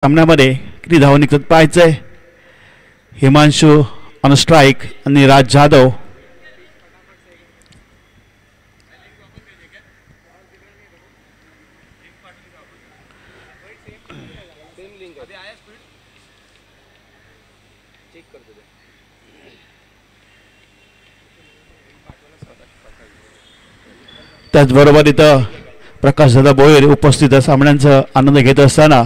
सामन्यामध्ये किती धावा निघतात पाहायचंय. हिमांशु ऑन स्ट्राईक आणि राज जाधव त्याचबरोबर इथं प्रकाश दादा भोयर उपस्थित सामन्यांचा आनंद घेत असताना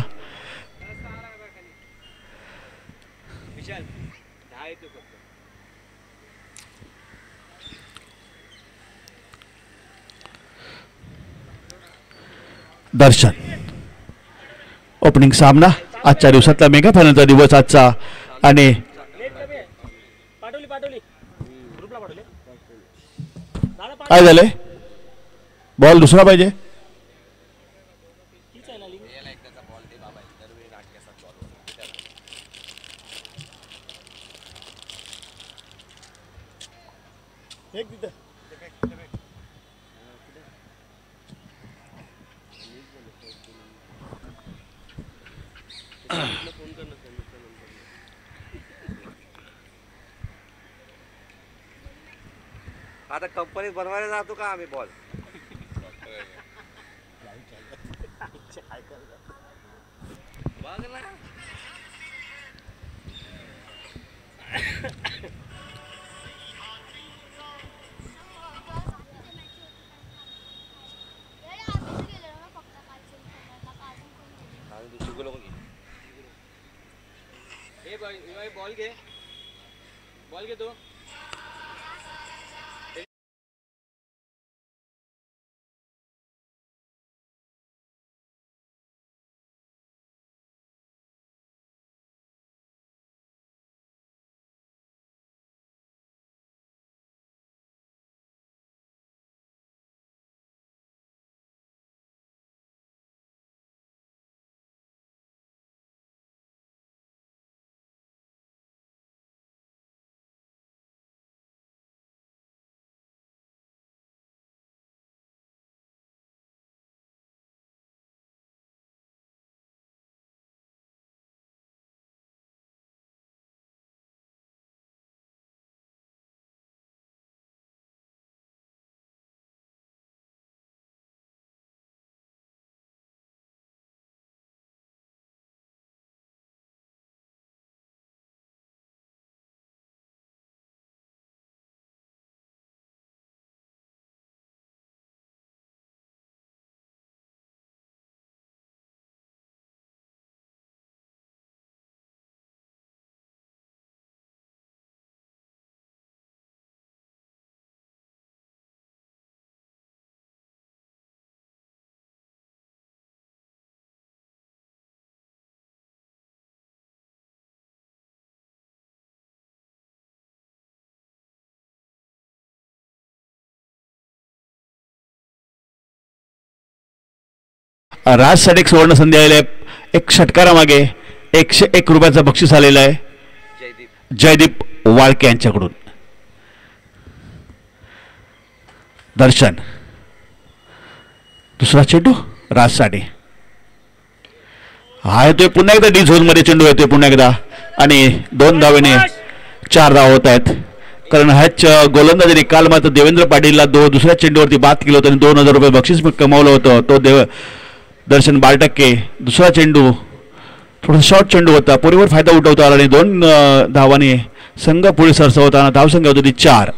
दर्शन ओपनिंग सामना आजच्या दिवसातला मेगा फायनलचा दिवस आजचा. आणि काय झालंय बॉल दुसरा पाहिजे. आता कंपनीत बनवायला जातो का आम्ही बॉल. बॉल घे तो. राजसाठी एक सुवर्ण संधी आलेली आहे. एक षटकारामागे 101 रुपयाचं बक्षीस आलेलं आहे जयदीप वाळके यांच्याकडून. दर्शन दुसरा चेंडू राजसाठी हा येतोय पुन्हा एकदा डी झोन मध्ये चेंडू येतोय पुन्हा एकदा आणि 2 धावेने 4 धावा होत आहेत. कारण ह्याच गोलंदाजीने काल मात्र देवेंद्र पाटीलला दुसऱ्या चेंडूवरती बाद केलं होतं आणि 2000 रुपये बक्षीस कमावलं होतं. तो दर्शन 12 टक्के. दुसरा चेंडू थोडासा शॉर्ट चेंडू होता पुरेवर फायदा उठवता आला आणि 2 धावाने संघ पुढे सरसवताना धावसंख्या होती 4.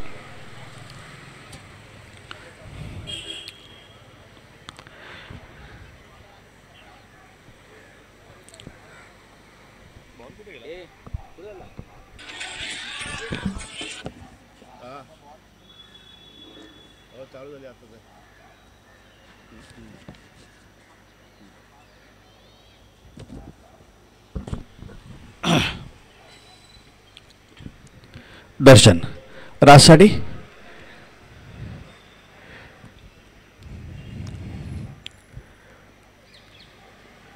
दर्शन राजसाठी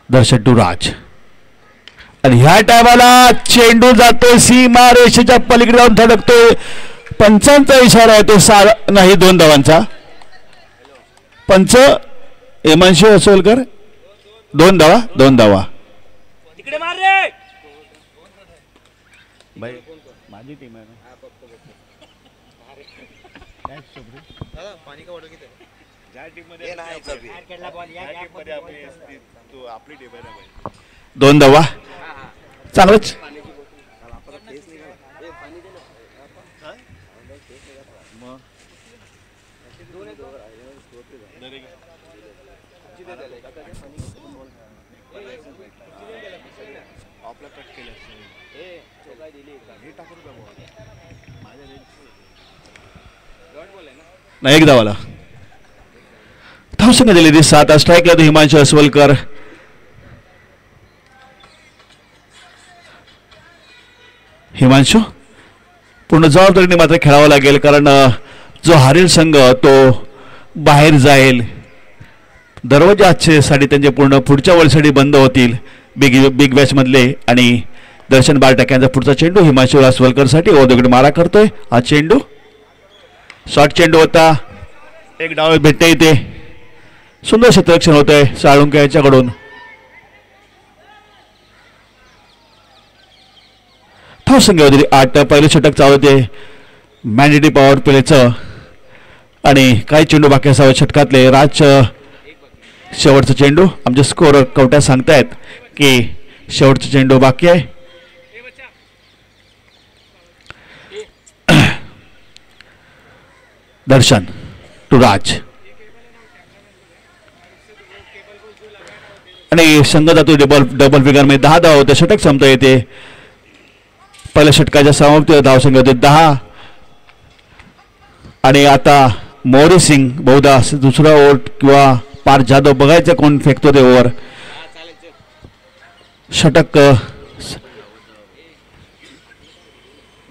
दर्शन टू राज आणि ह्या टायमाला चेंडू जातोय सीमा रेषेच्या पलीकडे जाऊन धडकतोय. पंचांचा इशारा आहे तो नाही 2 धावांचा. पंच हिमांशु असोलकर 2 धावा इकडे मार रे. भाई माझी टीम आहे ना. पाणी का ऑर्डर किती आहे? ज्या टीम मध्ये आपली टीम आहे ना भाई. 2 धावा चांगलंच. आपला कट केलं नाही 1 धावाला धावसंख्या दिलेली 7. स्ट्राईकला तो हिमांशु अस्वलकर. हिमांशु पूर्ण जबाबदारीने मात्र खेळावं लागेल कारण जो हारेल संघ तो बाहेर जाईल. दरवाजे आजचे साठी त्यांचे पूर्ण पुढच्या वर्षासाठी बंद होतील बिग बॅच मधले. आणि दर्शन बारटक यांचा पुढचा चेंडू हिमांशु अस्वलकरसाठी ओदगड मारा करतोय. हा चेंडू शॉर्ट चेंडू होता. 1 डाव भेटते इथे. सुंदर क्षेत्ररक्षण होत आहे साळुंके याच्याकडून. धावसंख्या होती 8. पहिलं षटक चालू होते मॅन्डेटरी पॉवर प्लेचं. आणि काही चेंडू बाकी असावे षटकातले. राज शेवटचा चेंडू आमचे स्कोर कवट्या सांगतायत की शेवटचा चेंडू बाकी आहे. दर्शन टू राज आणि संघ जातो डबल फिगर मध्ये 10 धाव होते. षटक संपता येते. पहिल्या षटकाच्या समाप्ती धावसंख्या होते 10. आणि आता मोरे सिंग बहुधा दुसरा ओव्हर किंवा पार जाधव बघायचं कोण फेकतो ते ओव्हर. षटक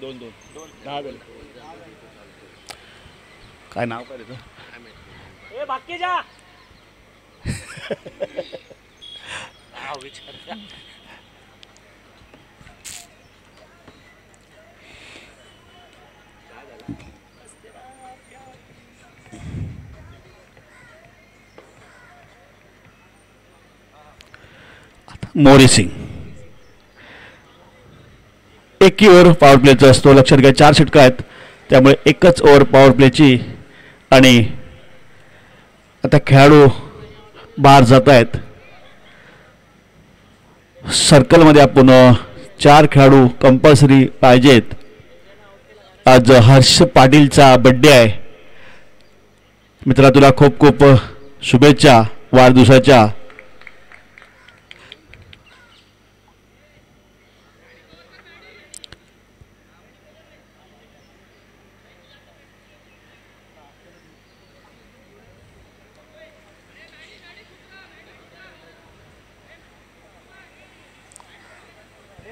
2-2 काय नाव काय त्याचं? बाकी जा. मोरे सिंग 1 ओव्हर पॉवर प्लेचा असतो. लक्षात घ्या 4 षटकं आहेत त्यामुळे 1च ओव्हर पॉवर प्लेची. आणि आता खेळाडू बाहेर जात आहेत. सर्कलमध्ये आपण 4 खेळाडू कंपल्सरी पाहिजेत. आज हर्ष पाटीलचा बड्डे आहे. मित्रा तुला खूप खूप शुभेच्छा वाढदिवसाच्या.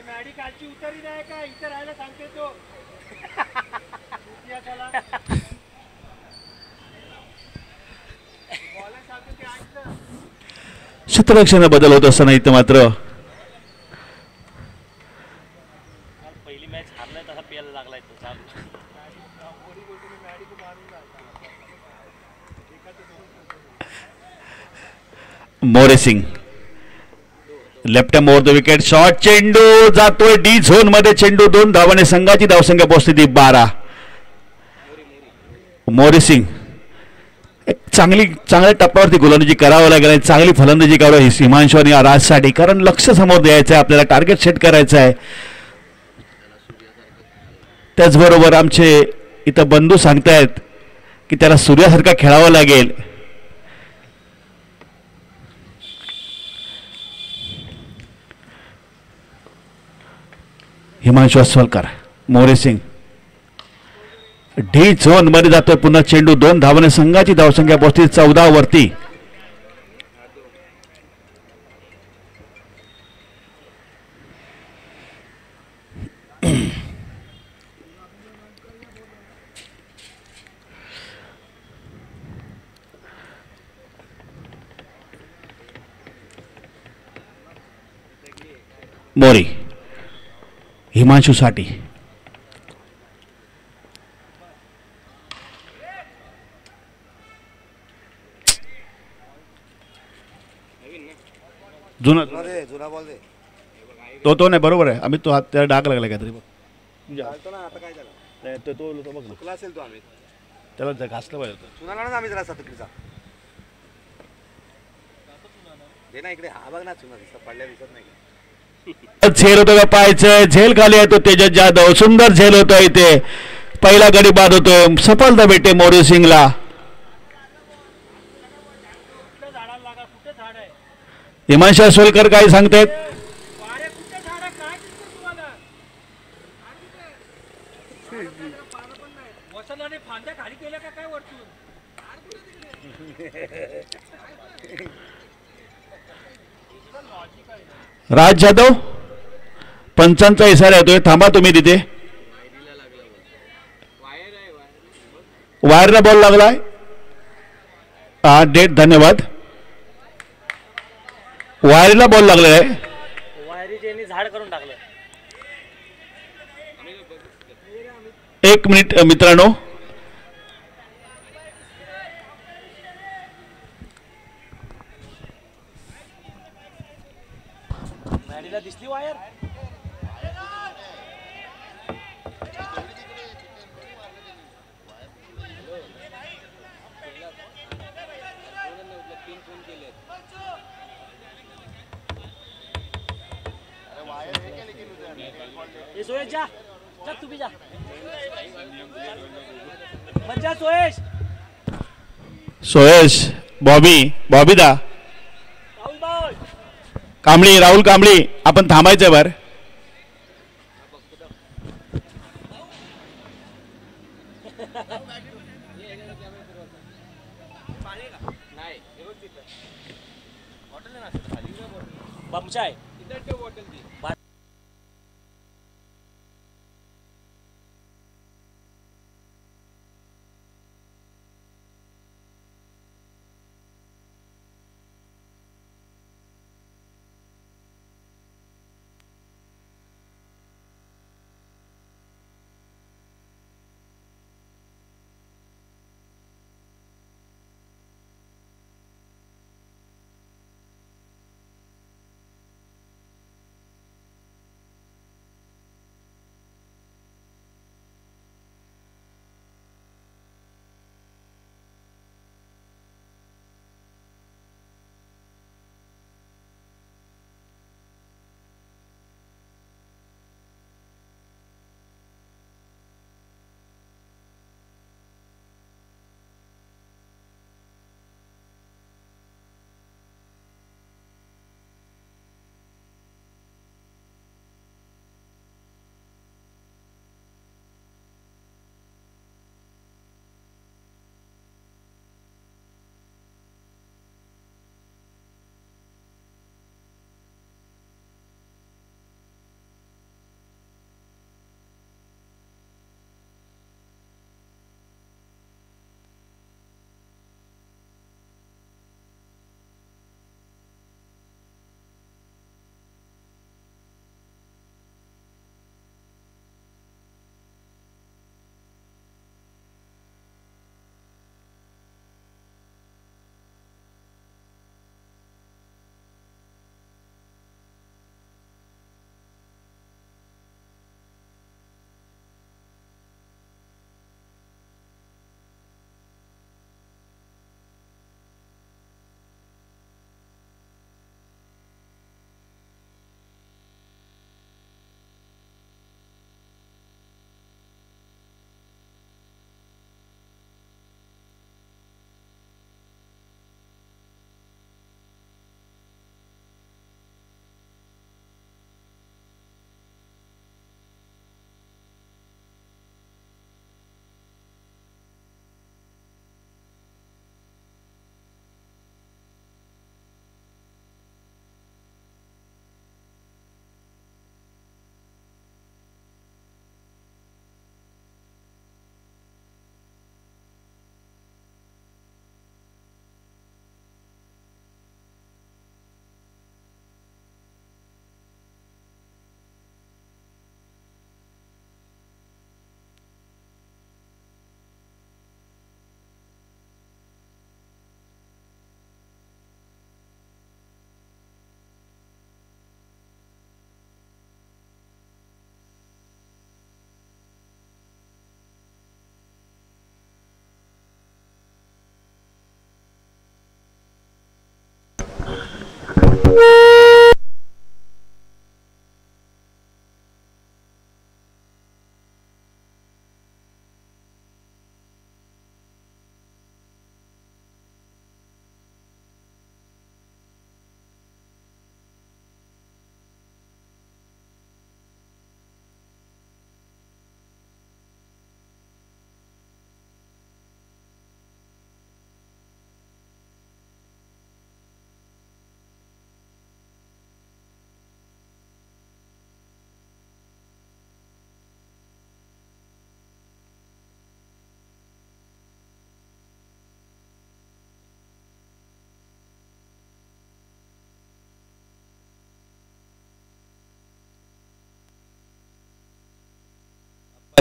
मॅडी कालची उतरी नाही का इथे राहायला सांगते तो. क्षेत्ररक्षण बदल होत असताना इथं मात्र पहिली मॅच हारलाय तसा प्यायला लागलाय तो. More Singh left over the wicket. Short चेंडू जातोय डी झोन मध्ये. चेंडू 2 धावाने संघाची धावसंख्या पोहोचते ती 12. मोरे सिंग एक चांगल्या टप्प्यावरती गोलंदाजी करावं लागेल आणि चांगली फलंदाजी करावं हिमांशु आणि राजसाठी. कारण लक्ष समोर द्यायचं आहे आपल्याला. टार्गेट सेट करायचं आहे. त्याचबरोबर आमचे इथं बंधू सांगतायत की त्याला सूर्यासारखा खेळावं लागेल. हिमांशु अस्वलकर मोरे सिंग डी झोन मध्ये जातोय. पुन्हा चेंडू 2 धावाने संघाची धावसंख्या पोहोचते 14 वरती. मोरे हिमांशु साठी जुना जुना बॉल दे. तो नाही बरोबर आहे आम्ही तो हात त्याला डाग लागला काहीतरी बघ चालतो ना आता काय झालं नाही, तो बघ चुकला असेल तो आम्ही त्याला घासलं पाहिजे होतं. चुनाला ना आम्ही जरा तिकडचा दे ना इकडे हा बघ ना चुना दिसत पडल्या दिसत नाही झेल होतो का पाहायचं झेल खाली आहे तो तेजस जाधव सुंदर झेल होतो इथे पहिला गडी बाद होतोय सफलता भेटते मोरू सिंगला कुठल्या झाडाला लागा कुठे झाड आहे हिमांशा सोलकर काय सांगतायत वारे कुठे झाड आहे काय दिसतं तुम्हाला वसंताने फांद्या खाली केल्या का काय वरतून राज जाधव पंचांचा इशारा येतोय थांबा तुम्ही तिथे वायरला बॉल लागलाय हा डेट धन्यवाद वायरला बॉल लागलेला आहे वायरीचे झाड करून टाकलं एक मिनिट मित्रांनो मॅडीला दिसली वायर ये सोयेश जा जा तू भी जा मत जा सोयेश सोयश बॉबी दा राहुल भाई कांबळी राहुल कांबळी आपण थांबायचं बर बमचा आहे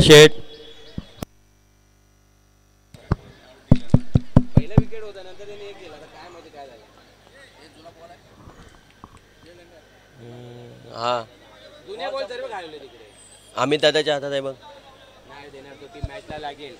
शेठ. पहिला विकेट होता नंतर त्यांनी एक केला तर काय माहिती काय झालं. हा जुन्या बॉल सर्व घालवले तिकडे. अमित दादाच्या हातात आहे बघ. नाही देणार तो ती मॅचला लागेल.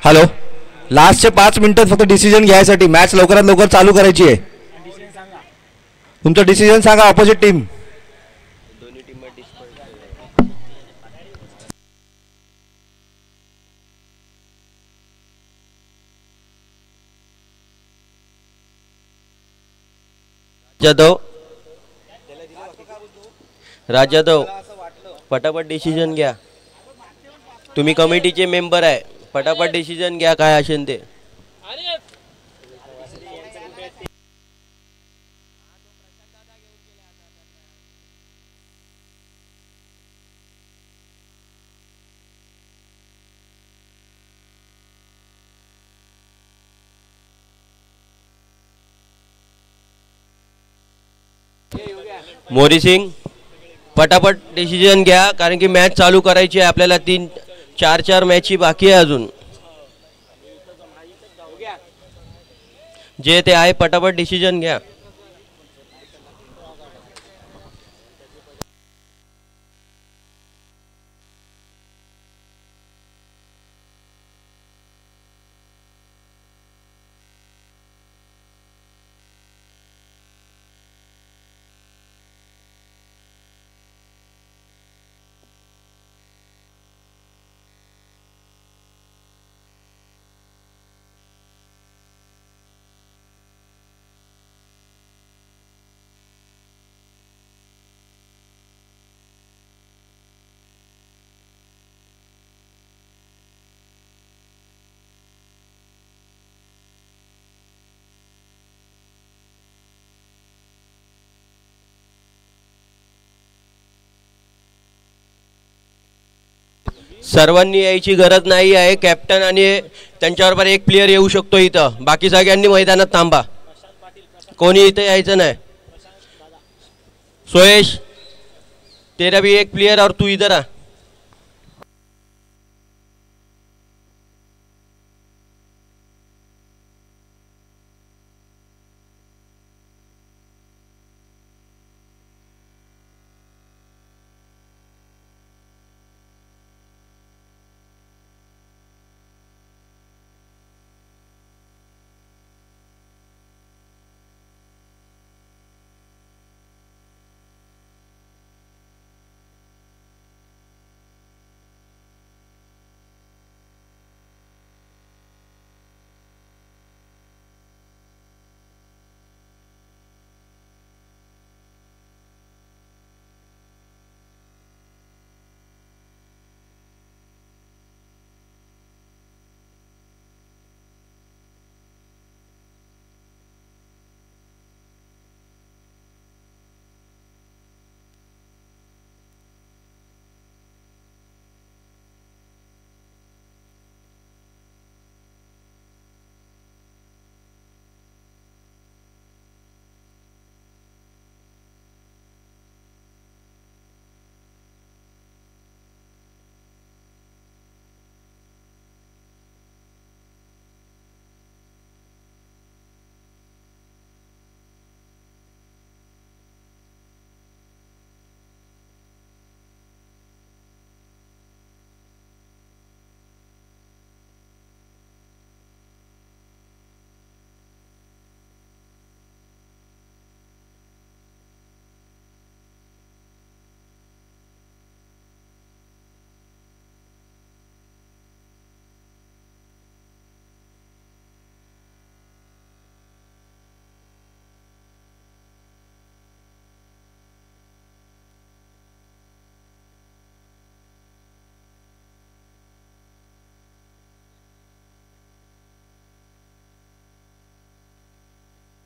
हॅलो, लास्टचे 5 मिनिटात फक्त डिसिजन घ्यायसाठी मॅच लवकरात लवकर चालू करायची आहे. तुमचं डिसिजन सांगा. Opposite team. दोन्ही टीम जाधव राज जाधव पटापट डिसिजन घ्या. तुम्ही कमिटीचे मेंबर आहे. पटापट डिसिजन घ्या काय असेल ते. मोरी सिंग पटापट डिसिजन घ्या, कारण की मॅच चालू करायची आहे आपल्याला. 3-4 मॅची बाकी आहे अजून. जे ते आहे पटापट डिसिजन घ्या. सर्वांनी यायची गरज नाही आहे. कॅप्टन आणि त्यांच्याबरोबर एक प्लेयर येऊ शकतो इथं. बाकी सगळ्यांनी मैदानात थांबा, कोणी इथं यायचं नाही. सोयश तेरा भी एक प्लेयर और तू इधर आ.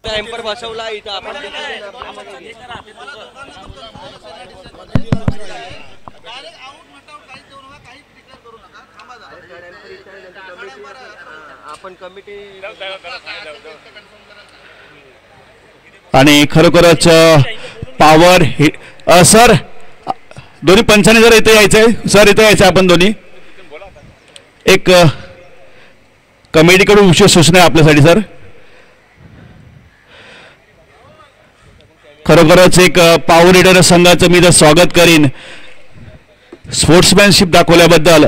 एम्पर बसवला इथं आपण. आपण कमिटी आणि खरोखरच पॉवर सर दोन्ही पंचाने जर इथे यायचंय सर, इथे यायचं आपण दोन्ही. एक कमिटीकडून विशेष सूचना आहे आपल्यासाठी सर. खरोखरच एक पॉवर लीडर संघाचं मी तर स्वागत करीन. स्पोर्ट्समॅनशिप दाखवल्याबद्दल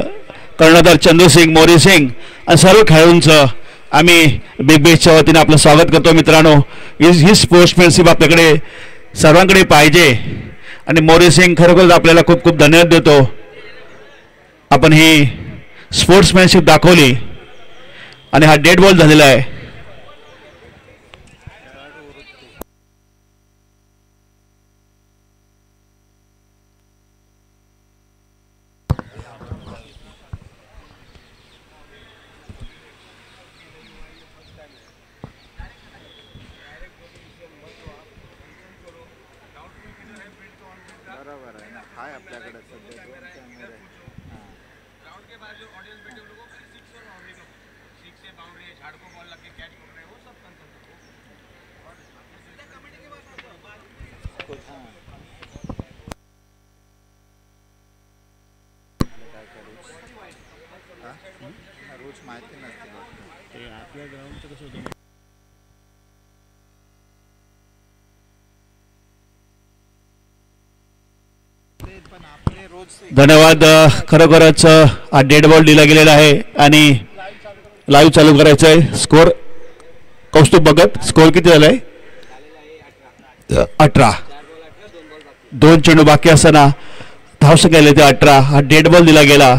कर्णधार चंदू सिंग, मोरी सिंग आणि सर्व खेळाडूंचं आम्ही बिग बेसच्या वतीने आपलं स्वागत करतो. मित्रांनो, ही स्पोर्ट्समॅनशिप आपल्याकडे सर्वांकडे पाहिजे आणि मोरी सिंग खरोखरच आपल्याला खूप खूप धन्यवाद देतो. आपण ही स्पोर्ट्समॅनशिप दाखवली आणि हा डेड बॉल झालेला आहे. धन्यवाद. खरोखरच हा डेड बॉल दिला गेलेला आहे आणि लाईव्ह चालू करायचं आहे. स्कोर कौस्तुभ बघत स्कोर किती झालाय? 18. 2 चेंडू बाकी असताना धावसंख्या गेले ते 18. हा डेड बॉल दिला गेला.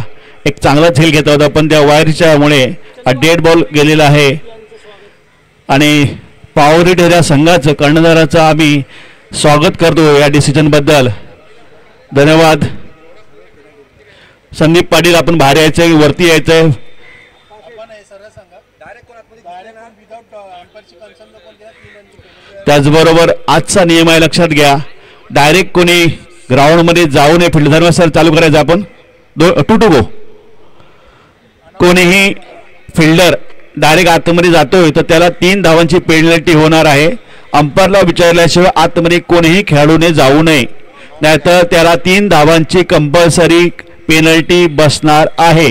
एक चांगला झेल घेतला होता पण त्या वायरच्या मुळे हा डेड बॉल गेलेला आहे आणि पॉवर हिट या संघाचं कर्णधाराचं आम्ही स्वागत करतो या डिसिजन बद्दल. धन्यवाद. संदीप पाटील आपण बाहेर यायचंय वरती यायचंय. आपण हे सरळ सांगा डायरेक्ट विदाउट अंपायरची कन्सर्न कोण घ्या 3 रनची. त्याचबरोबर आजचा नियम आहे लक्षात घ्या. डायरेक्ट कोणी ग्राउंडमध्ये जाऊ नये. फील्ड धर्मसर चालू करायचं आपण 2 गो. कोणीही फिल्डर डायरेक्ट आतमध्ये जातोय तर त्याला 3 धावांची पेनल्टी होणार आहे. अंपायरला विचारल्याशिवाय आतमध्ये कोणीही खेळाडूने जाऊ नये नाहीतर त्याला 3 धावांची कंपल्सरी पेनल्टी बसणार आहे.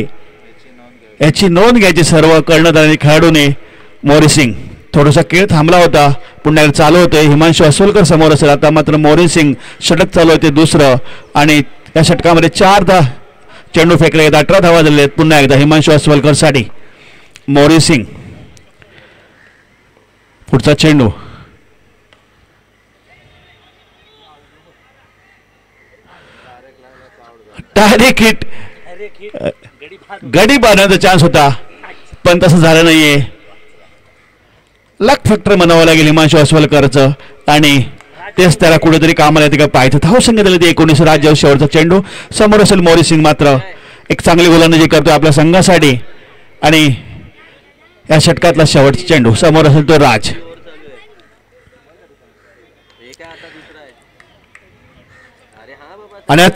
याची नोंद घ्यायची सर्व कर्णधार आणि खेळाडूने. मोरी सिंग थोडासा खेळ थांबला होता पुन्हा एकदा चालू होतोय. हिमांशू अस्वलकर समोर असेल. आता मात्र मोरी सिंग षटक चालू होते दुसरं आणि या षटकामध्ये 4 चेंडू फेकले आहेत. 18 धावा झालेल्या आहेत. पुन्हा एकदा हिमांशू अस्वलकर साठी मोरी सिंग. पुढचा चेंडू डायरेक्ट हिट. गडी बांधण्याचा चान्स होता पण तसं झालं नाहीये. लक फॅक्टर म्हणावं लागेल हिमांशू अस्वलकरचं आणि तेच त्याला कुठेतरी कामाला येते का पाहायचं. धावसंख्या दिली ती 19. राज्य शेवटचा चेंडू समोर असेल. मोरी सिंग मात्र एक चांगली गोलंदाजी करतोय आपल्या संघासाठी आणि या षटकातला शेवटचा चेंडू समोर असेल तो राज. आणि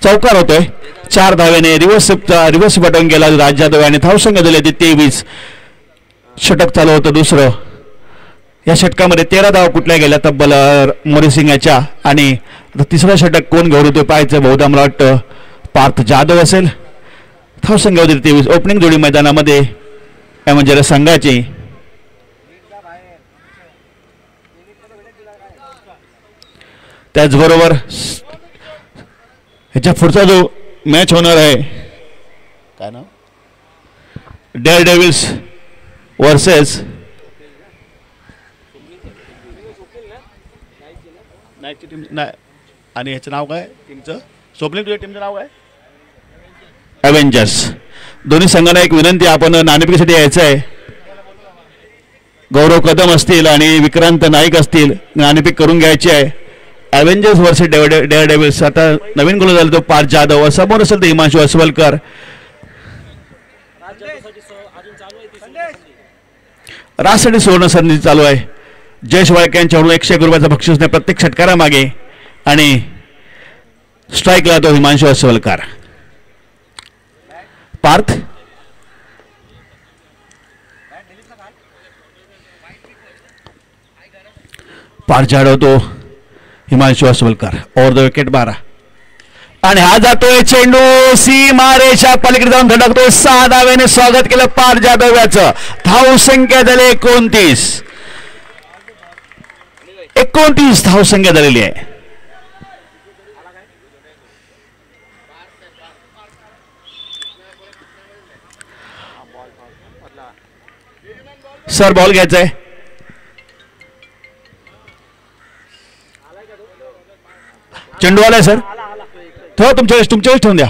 चौकार होतोय. 4 धावेने रिव्हर्स बटन गेला राज जाधव आणि धावसंख्या दिली ती 23. षटक चालू होतं दुसरं. या षटकामध्ये 13 धावा कुठल्या गेल्या तब्बल मोरी सिंग याच्या आणि तिसरं षटक कोण घेऊन होते पाहायचं. बहुधा मला वाटतं पार्थ जाधव असेल. धावसंख्या होती 23. ओपनिंग जोडी मैदानामध्ये म्हणजे संघाची. त्याचबरोबर ह्याच्या पुढचा जो मॅच होणार आहे काय नाव डेअर डेव्हिल्स वर्सेस आणि ह्याचं नाव काय टीमचं स्वप्नील तुझ्या टीमचं नाव काय अव्हेंजर्स. दोन्ही संघांना एक विनंती आपण नाणेफेकीसाठी यायचं आहे. गौरव कदम असतील आणि विक्रांत नाईक असतील नाणेफेक करून घ्यायची आहे. Avengers versus Daredevils. आता नवीन गोल झाला तो पार्थ जाधव. समोर असेल तर हिमांशू अस्वलकर. राजसाठी सुवर्ण संधी चालू आहे. जयेश वाळके यांच्याकडून 101 रुपयाचा बक्षीस नाही प्रत्येक षटकारामागे आणि स्ट्राईकला तो हिमांशू अस्वलकर. पार्थ जाडव तो हिमांशू अस्वलकर ओव्हर द विकेट 12 आणि हा जातोय चेंडू सीमारेषा पलीकडे जाऊन धडकतोय. 6 धावेने स्वागत केलं पार्थ जाधव याचं. धावसंख्या झाली 29 धावसंख्या झालेली आहे. सर बॉल घ्यायचा आहे. चेंडू आलाय सर. तुमच्या वेळेस ठेवून द्या.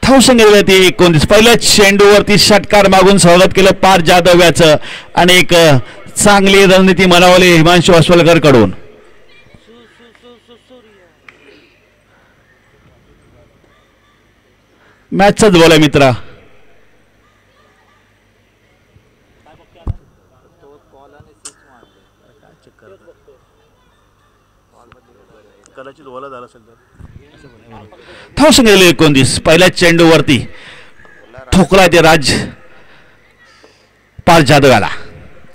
धावसंख्या दिली ती 29. पहिल्या चेंडूवरती षटकार मागून स्वागत केलं पार्थ जाधव याचं आणि एक चांगली रणनीती म्हणावली हिमांशू अस्वलकर कडून. मॅचचाच बॉल आहे मित्रा. धावसंख्या दिली 29. पहिल्या चेंडूवरती ठोकला ते राज पार्थ जाधव आला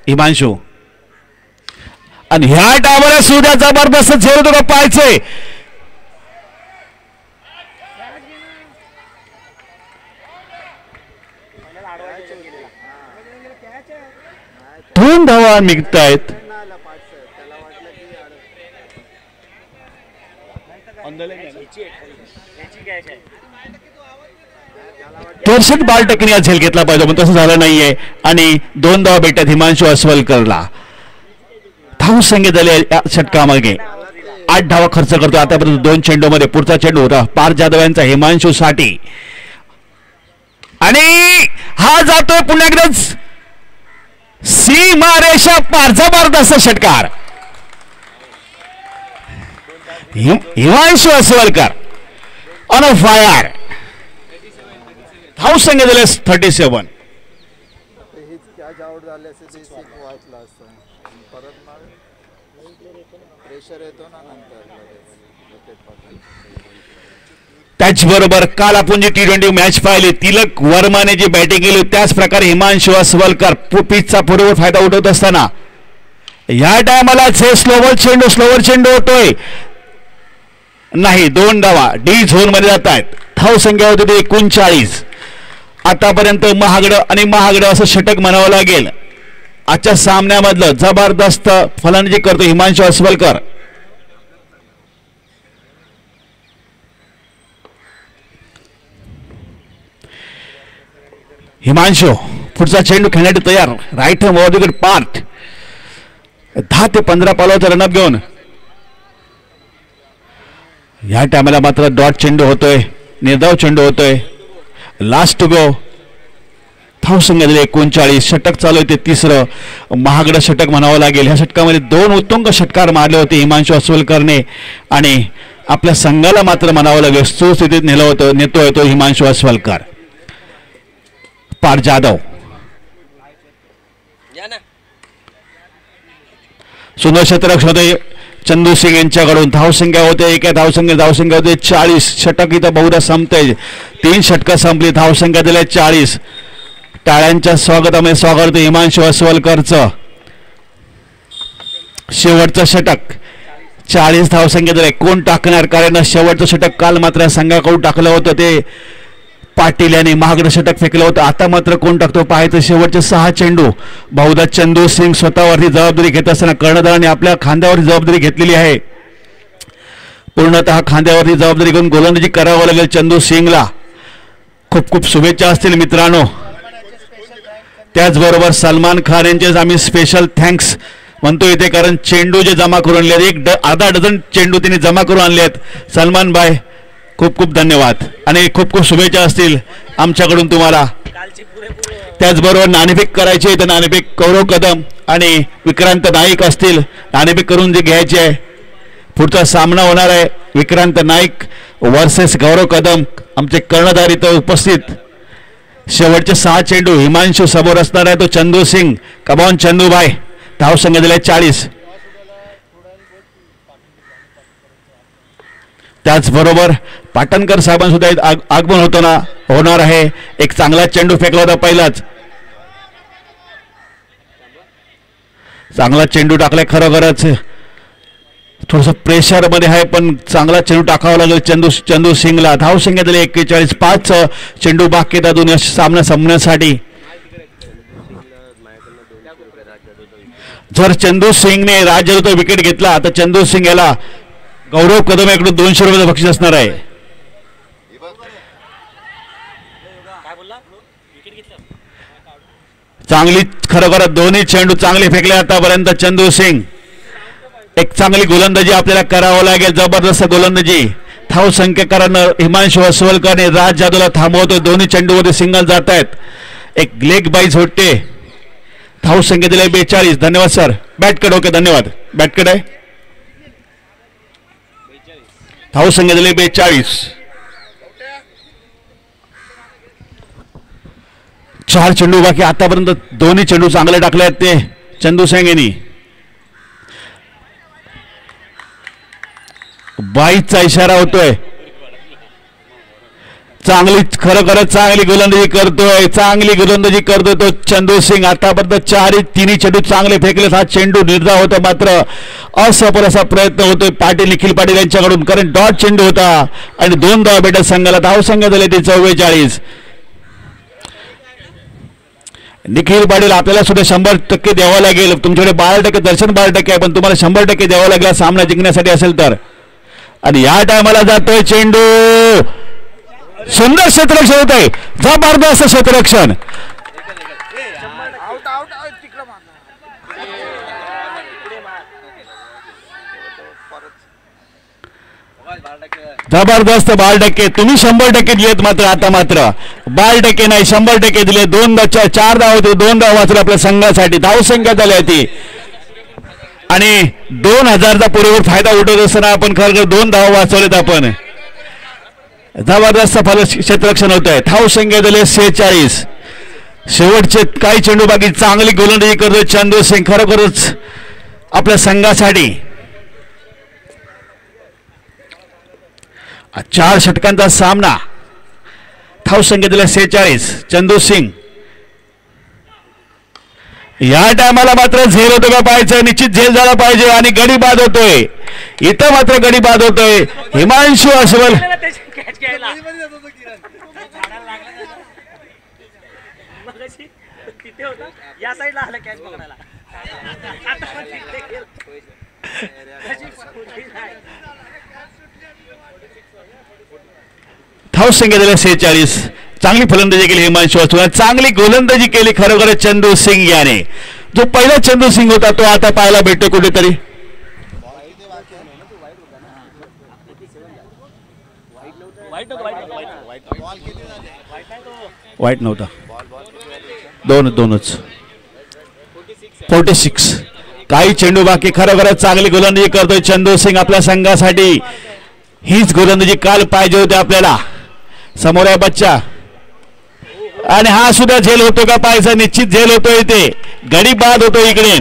हिमांशू आणि ह्या डावाला सुद्धा जबरदस्त झेल तुला पाहायचंय. 2 धावा निघतायत. दर्शक बाल टेकनी झेल घेतला पाहिजे पण तसं झालं नाहीये आणि 2 धावा भेटतात हिमांशु अस्वलकरला. धाव संख्या झाली या षटकामागे 8 धावा खर्च करतो आतापर्यंत 2 चेंडूमध्ये. पुढचा चेंडू होता पार्थ जाधव यांचा हिमांशु साठी आणि हा जातोय पुन्हा एकदाच सीमारेषा पारचा पारत षटकार. Himanshu Aswalkar on a fire. धाव संख्या झाले 37. त्याचबरोबर काल आपण जी T20 मॅच पाहिली तिलक वर्माने जी बॅटिंग केली त्याच प्रकारे हिमांशु अस्वलकर पिचचा बरोबर फायदा उठवत असताना या टायमाला स्लोवर चेंडू होतोय नाही. 2 धावा डी झोन मध्ये जात आहेत. धाव संख्या होती 39. आतापर्यंत महागडं असं षटक म्हणावं लागेल. आजच्या सामन्यामधलं जबरदस्त फलंदाजी करतो हिमांशु अस्वलकर. हिमांशु पुढचा चेंडू खेळण्यासाठी तयार. Right hand over the wicket Parth 10 ते 15 पावलाचा रनअप घेऊन या टायमाला मात्र डॉट चेंडू होतोय. निर्धाव चेंडू होतोय. Last to go. धाव संख्या झाली 39. षटक चालू आहे ते 3रं महागडं षटक म्हणावं लागेल. ह्या षटकामध्ये 2 उत्तुंग षटकार मारले होते हिमांशु अस्वलकरने आणि आपल्या संघाला मात्र म्हणावं लागेल सुस्थितीत नेतोय तो हिमांशु अस्वलकर. पार्थ जाधव सुंदर क्षेत्ररक्षण होते चंदू सिंग यांच्याकडून. धावसंख्या होते एका धावसंख्या होते 40. षटक इथं बहुधा संपते. 3 षटकं संपली. धावसंख्या दिल्या 40. टाळ्यांच्या स्वागतामध्ये स्वागत हिमांशु अस्वलकरचं. शेवटचं षटक 40 धावसंख्या दिल्या. कोण टाकणार कारण शेवटचं षटक काल मात्र संघाकडून टाकलं होतं ते पाटील यांनी महागडं षटक फेकलं होतं. आता मात्र कोण टाकतो पाहायचं. शेवटचे 6 चेंडू बहुधा चंदू सिंग स्वतःवरती जबाबदारी घेत असताना कर्णधाराने आपल्या खांद्यावरती जबाबदारी घेतलेली आहे. पूर्णतः खांद्यावरती जबाबदारी घेऊन गोलंदाजी करावं लागेल चंदू सिंगला. खूप खूप शुभेच्छा असतील मित्रांनो. त्याचबरोबर सलमान खान यांचे आम्ही स्पेशल थँक्स म्हणतो इथे कारण चेंडू जे जमा करून आणले अर्धा डझन चेंडू त्यांनी जमा करून आणलेत. सलमान भाई खूप खूप धन्यवाद आणि खूप खूप शुभेच्छा असतील आमच्याकडून तुम्हाला. त्याचबरोबर नाणेफेक करायची तर नाणेफेक गौरव कदम आणि विक्रांत नाईक असतील. नाणेफेक करून जे घ्यायचे आहे. पुढचा सामना होणार आहे विक्रांत नाईक वर्सेस गौरव कदम. आमचे कर्णधार इथं उपस्थित. शेवटचे 6 चेंडू हिमांशु समोर असणार आहे तो चंदू सिंग. कबॉन चंदूभाई. धाव संख्या दिल्या 40. त्याचबरोबर पाटणकर साहेबांसुद्धा आगमन होणार आहे. एक चांगला चेंडू फेकला होता पहिलाच. चांगला चेंडू टाकलाय खरोखरच. थोडस प्रेशर मध्ये आहे पण चांगला चेंडू टाकावा लागेल चंदू सिंगला. धाव संख्या दिली 41. 5 चेंडू बाकी आहेत अजून या सामना संपण्यासाठी. जर चंदू सिंगने राज्याचा विकेट घेतला तर चंदू सिंग याला गौरव कदम याकडून 200 रुपयाचं बक्षीस असणार आहे. चांगली खरोखर दोन्ही चेंडू चांगले फेकले आतापर्यंत चंदू सिंग. एक चांगली गोलंदाजी आपल्याला करावं लागेल. जबरदस्त गोलंदाजी. धाव संख्येकरण हिमांशु अस्वलकरने राज जाधवला थांबवतो. दोन्ही चेंडूमध्ये सिंगल जात आहेत. एक लेग बाईज होते. धाव संख्या दिले 42. धन्यवाद सर. बॅटकडे ओके धन्यवाद. बॅटकडे आहे. धाव संख्या दिले 42. 4 चेंडू बाकी. आतापर्यंत दोन्ही चेंडू चांगले टाकले आहेत ते चंदू सिंग यांनी. 22चा इशारा होतोय. चांगली खरोखरच चांगली गोलंदाजी करतोय तो चंदू सिंग. आतापर्यंत तिन्ही चेंडू चांगले फेकले. हा चेंडू निर्धाव होता मात्र असफल असा प्रयत्न होतोय पाटील निखिल पाटील यांच्याकडून कारण डॉट चेंडू होता आणि 2 धावा भेटत संघाला. धाव संख्या झाली ती 44. निखिल पाटील आपल्याला सुद्धा 100% द्यावं लागेल. तुमच्याकडे 12% दर्शन 12% आहे, पण तुम्हाला 100% द्यावं लागेल सामना जिंकण्यासाठी असेल तर. आणि या टायमाला जातोय चेंडू, सुंदर क्षेत्ररक्षण होत आहे, जबरदस्त क्षेत्ररक्षण. जबरदस्त 12%. तुम्ही 100% दिलेत, मात्र आता मात्र 12% नाही 100% दिले. 4 धाव होते, 2 धाव वाचले आपल्या संघासाठी. धावसंख्या झाली होती आणि 2000चा पुरेपूर फायदा उठवत असताना आपण खरं 2 धाव वाचवलेत आपण. जबरदस्त क्षेत्ररक्षण होत आहे. धावसंख्या झाली 46. शेवटचे काही चेंडू बाकी. चांगली गोलंदाजी करतोय चंदू सिंग खरोखरच आपल्या संघासाठी. 4 षटकांचा सामना. धावसंख्या दिल्या 46. चंदू सिंग या टायमाला मात्र झेल होतो का पाहायचं, निश्चित झेल झाला पाहिजे. आणि गडी बाद होतोय इथं, मात्र गडी बाद होतोय. हिमांशू अस्वल धावसंख्या दिल्या 46. चांगली फलंदाजी केली हिमांशू अस्वल, चांगली गोलंदाजी केली खरोखर चंदू सिंग याने. जो पहिला चंदू सिंग होता तो आता पाहायला भेटतो कुठेतरी. वाईट नव्हता, दोनच 46. काही चेंडू बाकी. खरोखरच चांगली गोलंदाजी करतोय चंदू सिंग आपल्या संघासाठी. हीच गोलंदाजी काल पाहिजे होती आपल्याला. समोर आहे बच्चा आणि हा सुद्धा झेल होतो का पाहायचा, निश्चित झेल होतो. इथे गडी बाद होतो इकडे.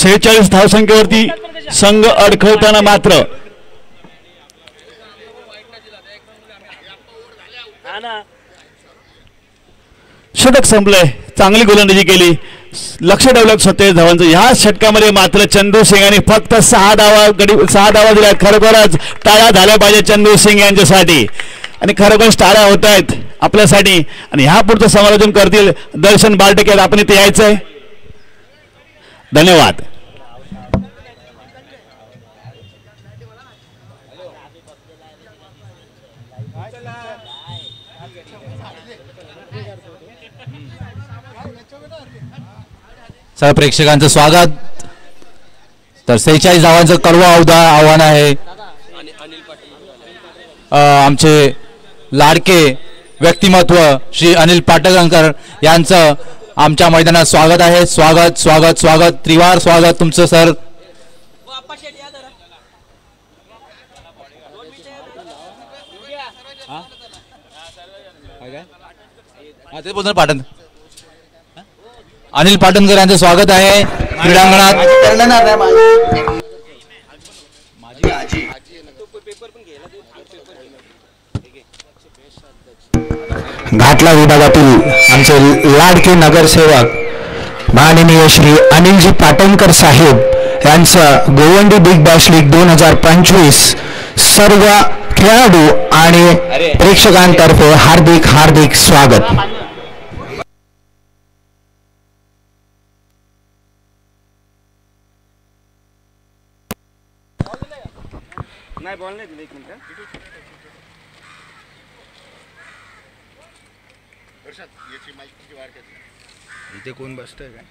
46 धावसंख्येवरती संघ अडखळताना मात्र षटक संपलंय. चांगली गोलंदाजी केली, लक्ष ठेवलं 27 धावांचं. ह्या षटकामध्ये मात्र चंदू सिंग यांनी फक्त 6 धावा दिल्या. खरोखरच टाळ्या झाल्या पाहिजे चंदू सिंग यांच्यासाठी. आणि खरोखरच टाळ्या होत आहेत आपल्यासाठी. आणि ह्या पुढचं समालोचन करतील दर्शन 12%. आपण इथे यायचंय. धन्यवाद. सर्व प्रेक्षकांचं स्वागत. तर 46 धावांचं कडवं आव्हान आहे. आमचे लाडके व्यक्तिमत्व श्री अनिल पाटणकर यांचं आमच्या मैदानात स्वागत आहे. स्वागत स्वागत स्वागत, त्रिवार स्वागत तुमचं सर. ते बोलणार पाटण अनिल पाटणकर यांचं स्वागत आहे क्रीडांगणात. घाटला विभागातील आमचे लाडके नगरसेवक माननीय श्री अनिलजी पाटणकर साहेब यांचं गोवंडी बिग बॅश लीग 2025 सर्व खेळाडू आणि प्रेक्षकांतर्फे हार्दिक हार्दिक स्वागत. नाही बॉल नाही दिले. 1 मिनिट. इथे कोण बसतंय काय?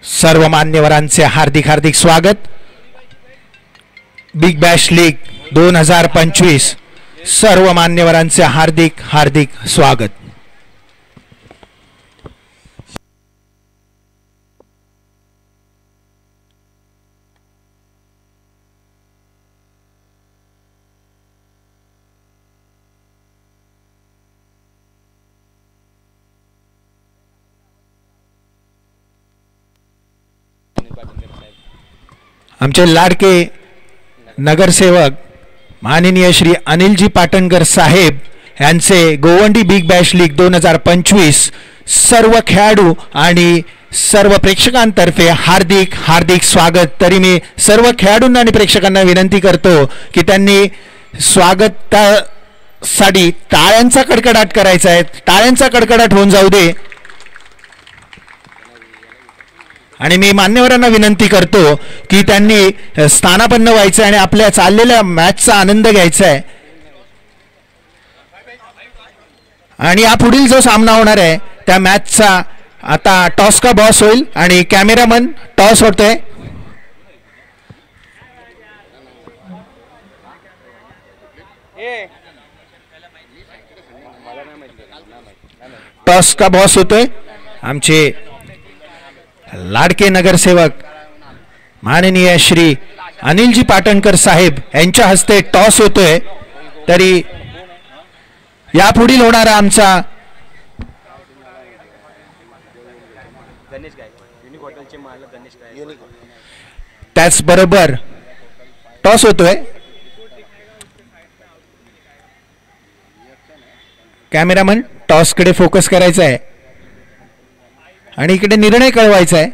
सर्व मान्यवरांचे हार्दिक हार्दिक स्वागत. बिग बॅश लीग 2025 सर्व मान्यवरांचे हार्दिक हार्दिक स्वागत. आमचे लाडके नगरसेवक माननीय श्री अनिलजी पाटणकर साहेब यांचे गोवंडी बिग बॅश लीग 2025 सर्व खेळाडू आणि सर्व प्रेक्षकांतर्फे हार्दिक हार्दिक स्वागत. तरी मी सर्व खेळाडूंना आणि प्रेक्षकांना विनंती करतो की त्यांनी स्वागतासाठी टाळ्यांचा कडकडाट करायचा आहे. टाळ्यांचा कडकडाट होऊन जाऊ दे. आणि मी मान्यवरांना विनंती करतो की त्यांनी स्थानापन्न व्हायचं आणि आपल्या चाललेल्या मॅचचा आनंद घ्यायचा आहे. आणि यापुढील जो सामना होणार आहे त्या मॅचचा आता टॉस का बॉस होईल आणि कॅमेरामन टॉस होतोय. टॉस का बॉस होतोय. आमचे लाडके नगरसेवक माननीय श्री अनिलजी पाटणकर साहेब यांच्या हस्ते टॉस होतोय. तरी यापुढील होणारा आमचा त्याचबरोबर टॉस होतोय. कॅमेरामन टॉस कडे फोकस करायचा आहे आणि इकडे निर्णय कळवायचा आहे.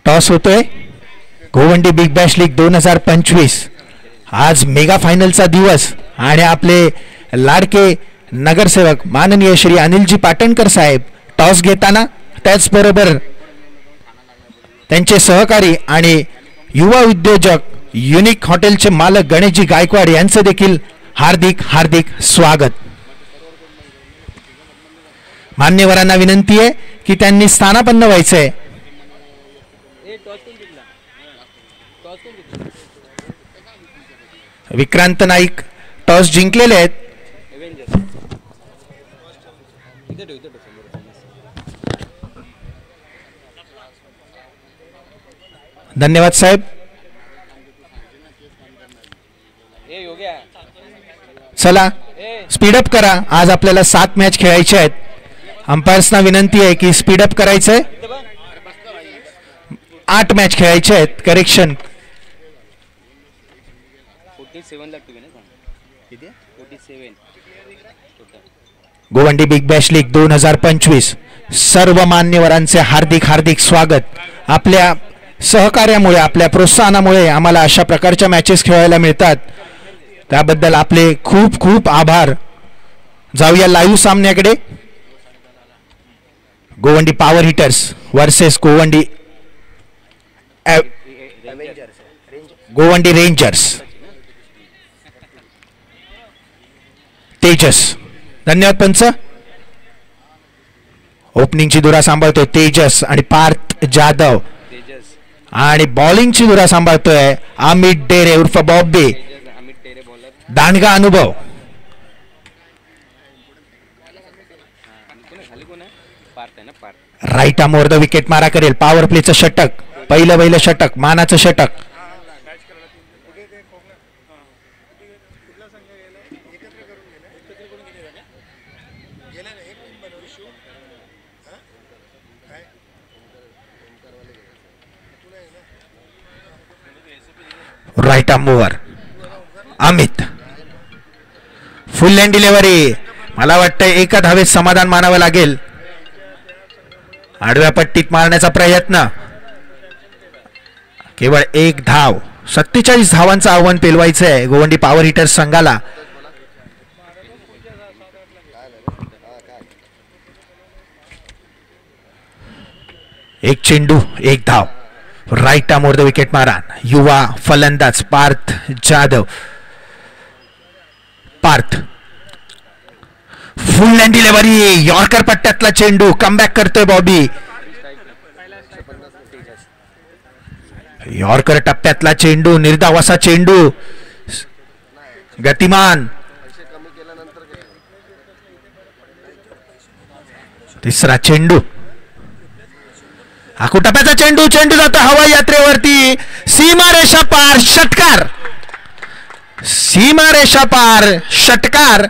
टॉस होतोय. गोवंडी बिग बॅश लीग 2025 आज मेगा फायनलचा दिवस आणि आपले लाडके नगरसेवक माननीय श्री अनिलजी पाटणकर साहेब टॉस घेताना, त्याचबरोबर त्यांचे सहकारी आणि युवा उद्योजक युनिक हॉटेलचे मालक गणेशजी गायकवाड यांचं देखील हार्दिक हार्दिक स्वागत. मान्यवरांना विनंती आहे की त्यांनी स्थानापन्न व्हायचंय. विक्रांत नाईक टॉस जिंकलेले आहेत. धन्यवाद साहेब. चला स्पीडअप करा. आज आपल्याला 7 मॅच खेळायचे आहेत. अंपायर्सना विनंती आहे की स्पीडअप करायचंय. 8 मॅच खेळायचे आहेत. Correction. Govandi big Bash league 2025 सर्व मान्यवरांचे हार्दिक हार्दिक स्वागत. आपल्या सहकार्यामुळे, आपल्या प्रोत्साहनामुळे आम्हाला अशा प्रकारच्या मॅचेस खेळायला मिळतात. त्याबद्दल आपले खूप खूप आभार. जाऊया लाईव्ह सामन्याकडे. Govandi power hitters versus Govandi rangers. Tejas. धन्यवाद पंच. ओपनिंगची धुरा सांभाळतोय तेजस आणि पार्थ जाधव आणि बॉलिंगची धुरा सांभाळतोय अमित डेरे उर्फ बॉबी. दांडगा अनुभव. राईट आर्मवर द विकेट मारा करेल. पॉवर प्लेचं षटक. पहिलं षटक, मानाचं षटक. राईट आर्मवर अमित. Full length delivery. मला वाटतं एका धावेत समाधान मानावं लागेल. आडव्या पट्टीत मारण्याचा प्रयत्न. केवळ 1 धाव. 47 धावांचं आव्हान पेलवायचं आहे गोवंडी पॉवर हिटर्स संघाला. एक चेंडू 1 धाव. राईट आर्मवर द विकेट मारा. युवा फलंदाज Parth Jadhav. Parth. Full length delivery. Yorker पट्ट्यातला चेंडू. कमबॅक करतोय बॉबी. यॉर्कर टप्प्यातला चेंडू. निर्धाव असा चेंडू. गतिमान. तिसरा चेंडू. आकुटप्याचा चेंडू जातो हवाई यात्रेवरती, सीमारेषा पार, षटकार. सीमारेषा पार, षटकार.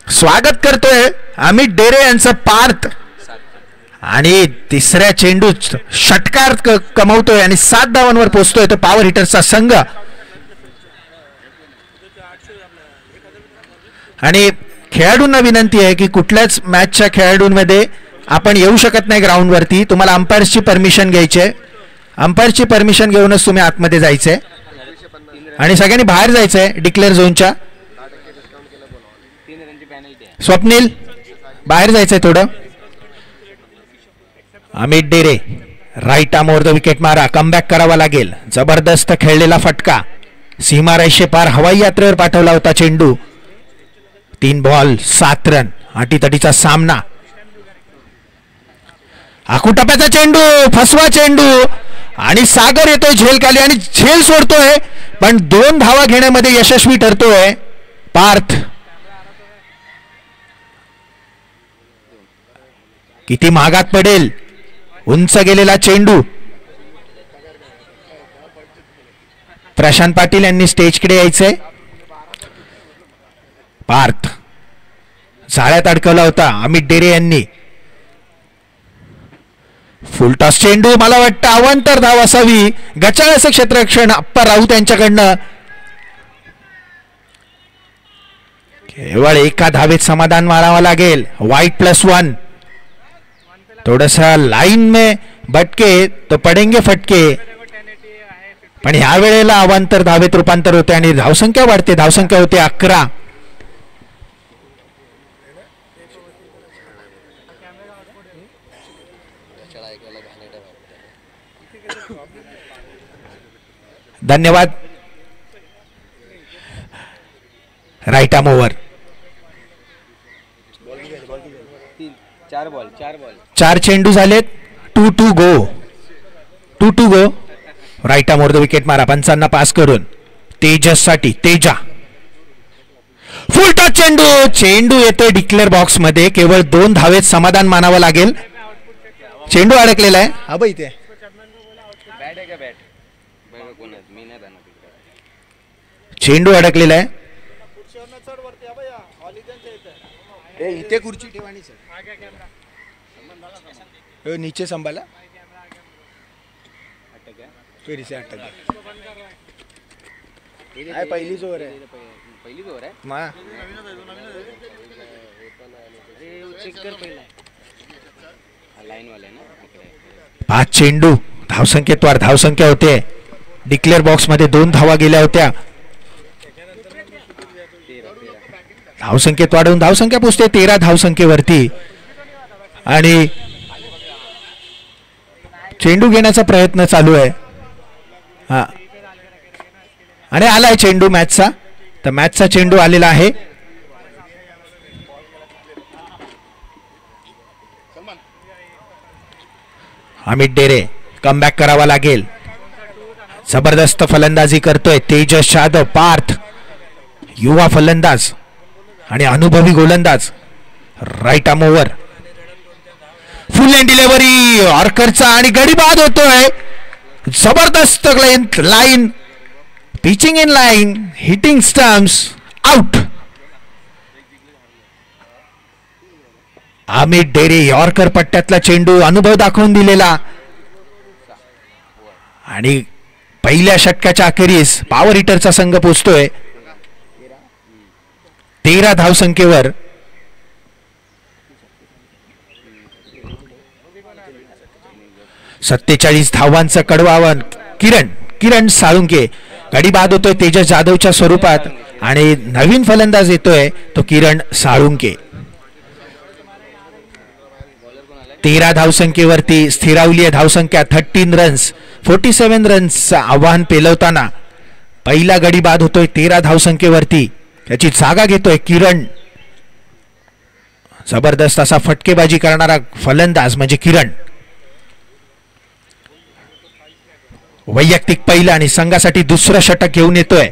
स्वागत करतोय अमित डेरे यांचं पार्थ, आणि तिसऱ्या चेंडूत षटकार कमवतोय आणि 7 धावांवर पोहोचतोय तो पॉवर हिटर्सचा संघ. आणि खेळाडूंना विनंती आहे की कुठल्याच मॅचच्या खेळाडूंमध्ये आपण येऊ शकत नाही ग्राउंडवरती, तुम्हाला अंपायर्सची परमिशन घ्यायची आहे. अंपायरची परमिशन घेऊनच तुम्ही आतमध्ये जायचंय आणि सगळ्यांनी बाहेर जायचंय डिक्लेअर झोनच्या. स्वप्नील बाहेर जायचंय थोडं. Amit Dere right arm over the wicket मारा, कमबॅक करावा लागेल. जबरदस्त खेळलेला फटका, सीमारेषे पार हवाई यात्रेवर पाठवला होता चेंडू. 3 बॉल 7 रन, अटीतटीचा सामना. आकुटप्याचा चेंडू, फसवा चेंडू, आणि सागर येतोय झेल खाली आणि झेल सोडतोय, पण 2 धावा घेण्यामध्ये यशस्वी ठरतोय पार्थ. किती महागात पडेल, उंच गेलेला चेंडू. प्रशांत पाटील यांनी स्टेजकडे यायचंय. पार्थ जाळ्यात अडकवला होता अमित डेरे यांनी. फुलटॉस चेंडू, मला वाटतं अवांतर धाव असावी. गचाळचं क्षेत्ररक्षण अप्पा राऊत यांच्याकडनं. केवळ एका धावेत समाधान मारावं लागेल. वाईट +1. थोडासा लाइन में भटके तो पडेंगे फटके, पण ह्या वेळेला अवांतर धावेत रूपांतर होते आणि धावसंख्या वाढते. धावसंख्या होते 11. धन्यवाद. Right arm over. 4 चेंडू झालेत. 2 to go. Right arm over the wicket मारा, 55 पास करून तेजस साठी. तेजा फुल टच चेंडू येतोय डिक्लेअर बॉक्स मध्ये. केवळ 2 धावेत समाधान मानावं लागेल. चेंडू अडकलेला आहे. हा बाई इथे चेंडू अडकलेला आहे. इथे खुर्ची ठेवानी सर, नीचे संभाला फिर इसे अटक. पहिलीच ओव्हर आहे. मा 5 चेंडू, धावसंख्येत वाढ. धावसंख्या होते डिक्लेअर बॉक्स मध्ये 2 धावा गेल्या होत्या. धावसंख्येत वाढवून धावसंख्या पोहोचते 13 धावसंख्येवरती. आणि चेंडू घेण्याचा प्रयत्न चालू आहे. हा, आणि आलाय चेंडू मॅचचा. तर मॅचचा चेंडू आलेला आहे. अमित डेरे कमबॅक करावा लागेल. जबरदस्त फलंदाजी करतोय तेजस जाधव. पार्थ युवा फलंदाज आणि अनुभवी गोलंदाज. Right arm over, full length delivery ऑर्करचा, आणि गडी बाद होतोय. जबरदस्त line, pitching in line, hitting stumps, out. Amit Dere yorker पट्ट्यातला चेंडू, अनुभव दाखवून दिलेला. आणि पहिल्या षटकाच्या अखेरीस पॉवर हिटरचा संघ पोहोचतोय 13 धावसंख्येवर. सत्तेचाळीस धावांचं कडवावन. किरण साळुंके. गडी बाद होतोय तेजस जाधवच्या स्वरूपात, आणि नवीन फलंदाज येतोय तो किरण साळुंके. 13 धावसंख्येवरती स्थिरावली आहे धावसंख्या. 13 रन्स, 47 रन्सचं आव्हान पेलवताना पहिला गडी बाद होतोय 13 धावसंख्येवरती. त्याची जागा घेतोय किरण. जबरदस्त असा फटकेबाजी करणारा फलंदाज म्हणजे किरण. वैयक्तिक पहिला आणि संघासाठी दुसरं षटक घेऊन येतोय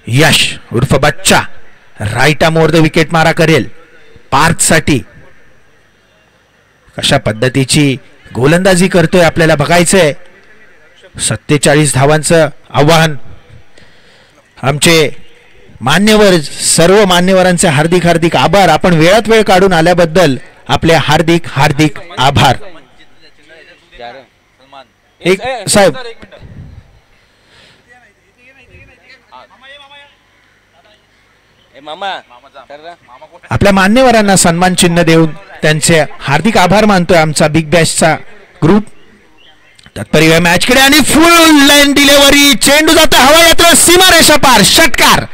यश उर्फ बच्चा. Right arm over the wicket मारा करेल पार्थ साठी. कशा पद्धतीची गोलंदाजी करतोय आपल्याला बघायचंय. 47 धावांचं आव्हान. आमचे मान्यवर, सर्व मान्यवरांचे हार्दिक हार्दिक आभार. आपण वेळात वेळ काढून आल्याबद्दल आपले हार्दिक हार्दिक आभार. एक साहेब, आपल्या मान्यवरांना सन्मान चिन्ह देऊन त्यांचे हार्दिक आभार मानतोय आमचा बिग बॅशचा ग्रुप. तत्परी मॅचकडे आणि फुल लाईन डिलिव्हरी. चेंडू जातो हवा यात्रा सीमारेषा पार. षटकार.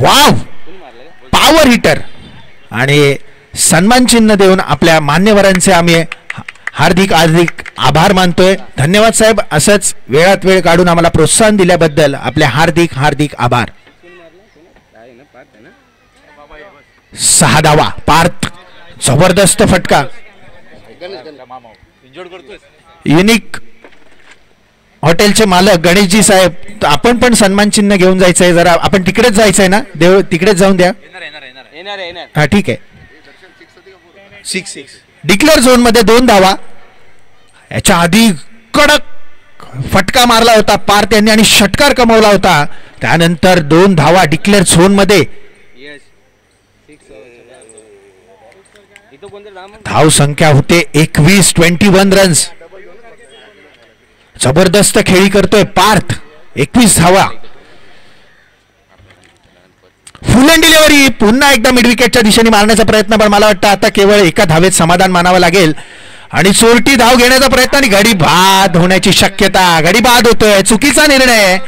Wow, power hitter. आणि सन्मान चिन्ह देऊन आपल्या मान्यवरांचे आम्ही हार्दिक हार्दिक आभार मानतोय. धन्यवाद साहेब. असंच वेळात वेळ काढून आम्हाला प्रोत्साहन दिल्याबद्दल आपले हार्दिक हार्दिक आभार. 6 धावा. पार्थ, जबरदस्त फटका. युनिक हॉटेलचे मालक गणेशजी साहेब, आपण पण सन्मान चिन्ह घेऊन जायचंय. जरा आपण तिकडेच जायचंय ना, देव तिकडेच जाऊन द्या. हा ठीक आहे. 6 डिक्लेअर झोन मध्ये 2 धावा. याच्या आधी कडक फटका मारला होता पार्थ यांनी आणि षटकार कमवला होता. त्यानंतर 2 धावा डिक्लेअर झोन मध्ये. धाव संख्या होते 21 रन्स. जबरदस्त खेळी करतोय पार्थ. 21 धावा. फुल अँड डिलिव्हरी. पुन्हा एकदा मिड विकेटच्या दिशेने मारण्याचा प्रयत्न, पण मला वाटतं आता केवळ एका धावेत समाधान मानावं लागेल. आणि चोरटी धाव घेण्याचा प्रयत्न आणि गडी बाद होण्याची शक्यता. गडी बाद होतोय. चुकीचा निर्णय आहे,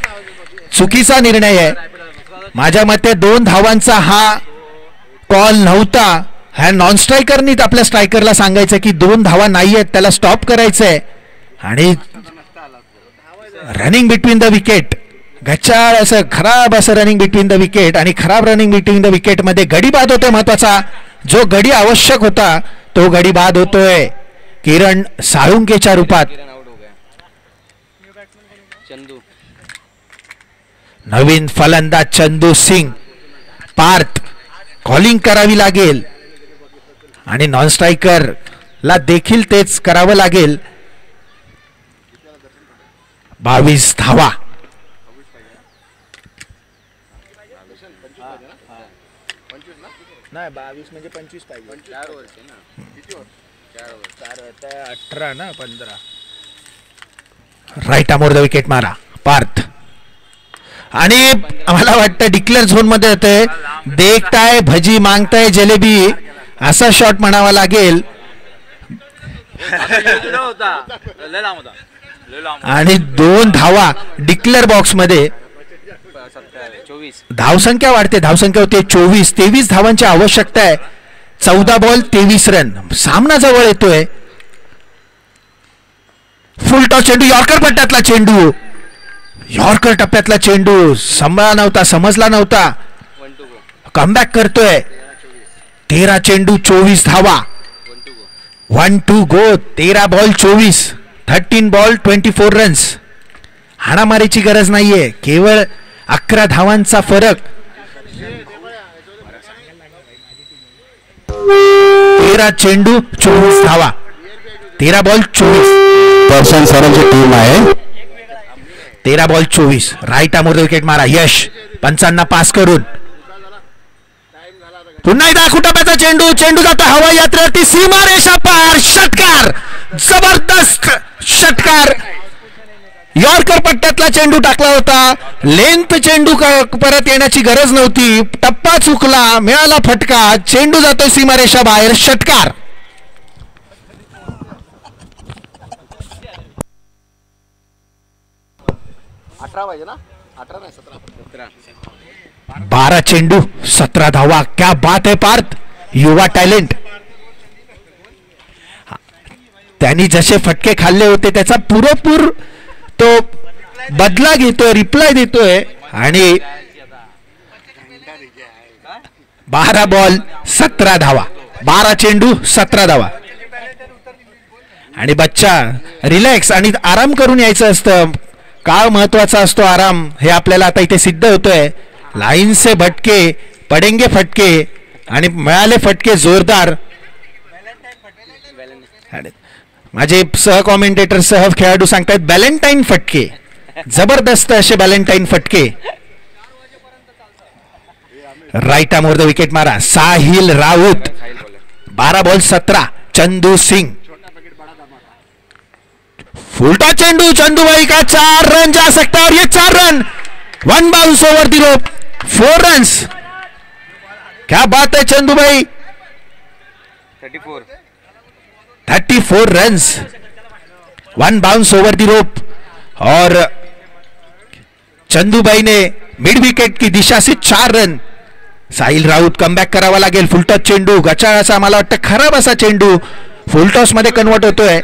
चुकीचा निर्णय आहे. माझ्या मते 2 धावांचा हा कॉल नव्हता. ह्या नॉन स्ट्रायकरनी आपल्या स्ट्रायकरला सांगायचं की 2 धावा नाहीयेत, त्याला स्टॉप करायचंय. आणि रनिंग बिटवीन द विकेट, गच्चाळ असं खराब असं रनिंग बिटवीन द विकेट. आणि खराब रनिंग बिटवीन द विकेट मध्ये गडी बाद होतोय. महत्वाचा जो गडी आवश्यक होता तो गडी बाद होतोय किरण साळुंकेच्या रूपात. नवीन फलंदाज चंदू सिंग. पार्थ कॉलिंग करावी लागेल आणि नॉन स्ट्रायकर ला देखील तेच करावं लागेल. 22 धावा. नाही 22 म्हणजे 25 पाहिजे. 18 ना 15. राईट अमोर द विकेट मारा पार्थ. आणि आम्हाला वाटतं डिक्लेअर झोन मध्ये होते. देखताय भजी मागताय जलेबी असा शॉट म्हणावा लागेल. आणि 2 धावा डिक्लेअर बॉक्स मध्ये. धावसंख्या वाढते. धावसंख्या होते 24. 23 धावांची आवश्यकता आहे. 14 बॉल 23 रन. सामना जवळ येतोय. फुल टॉस चेंडू. यॉर्कर पट्ट्यातला चेंडू. यॉर्कर टप्प्यातला चेंडू समजला नव्हता, समजला नव्हता. कमबॅक करतोय. 13 चेंडू 24 धावा. 1 to go. 13 ball 24. 13 ball 24 runs. हाणामारीची गरज नाहीये, केवळ 11 धावांचा फरक. 13 चेंडू 24 धावा. 13 बॉल 24 सरांची टीम आहे. 13 बॉल 24. राईट अमोर विकेट मारा. यश पंचांना पास करून पुन्हा एकदा कुटुंबाचा चेंडू. चेंडू जातो हवा यात्रेवरती सीमारेषा पार. षटकार. जबरदस्त षटकार. यॉर्कर पट्ट्यातला चेंडू टाकला होता. लेंथ चेंडू परत येण्याची गरज नव्हती. टप्पा चुकला, मिळाला फटका. चेंडू जातो सीमारेषा बाहेर. षटकार. पाहिजे ना. 18 नाही 17. 12 चेंडू 17 धावा. क्या बात है पार्थ. युवा टॅलेंट. त्यांनी जसे फटके खाल्ले होते त्याचा पुरेपूर तो बदला घेतोय, रिप्लाय देतोय. आणि 12 बॉल 17 धावा. 12 चेंडू 17 धावा. आणि बच्चा रिलॅक्स आणि आराम करून यायचं असतं. काळ महत्वाचा असतो, आराम. हे आपल्याला आता इथे सिद्ध होतोय. लाईन से भटके पडेंगे फटके. आणि मिळाले फटके जोरदार. माझे सह कॉमेंटेटर सह खेळाडू सांगतायत व्हॅलेंटाईन फटके, जबरदस्त असे व्हॅलेंटाईन फटके. राईट आर्मवर द विकेट मारा. साहिल राऊत 12 बॉल 17. चंदू सिंग फुलटा चेंडू, चंदूभाई का 4 रन जा सकता है और ये 4 run. 1 bounce over the rope, 4 runs. क्या बात है Chandubhai. 34 runs, 1 bounce over the rope. और चंदूभाई ने मिड विकेट की दिशा से 4 रन. साहिल राऊत कमबॅक करावा लागेल. फुलटॉस चेंडू, गचाळाचा मला वाटतं खराब असा चेंडू फुलटॉस मध्ये कन्वर्ट होतोय.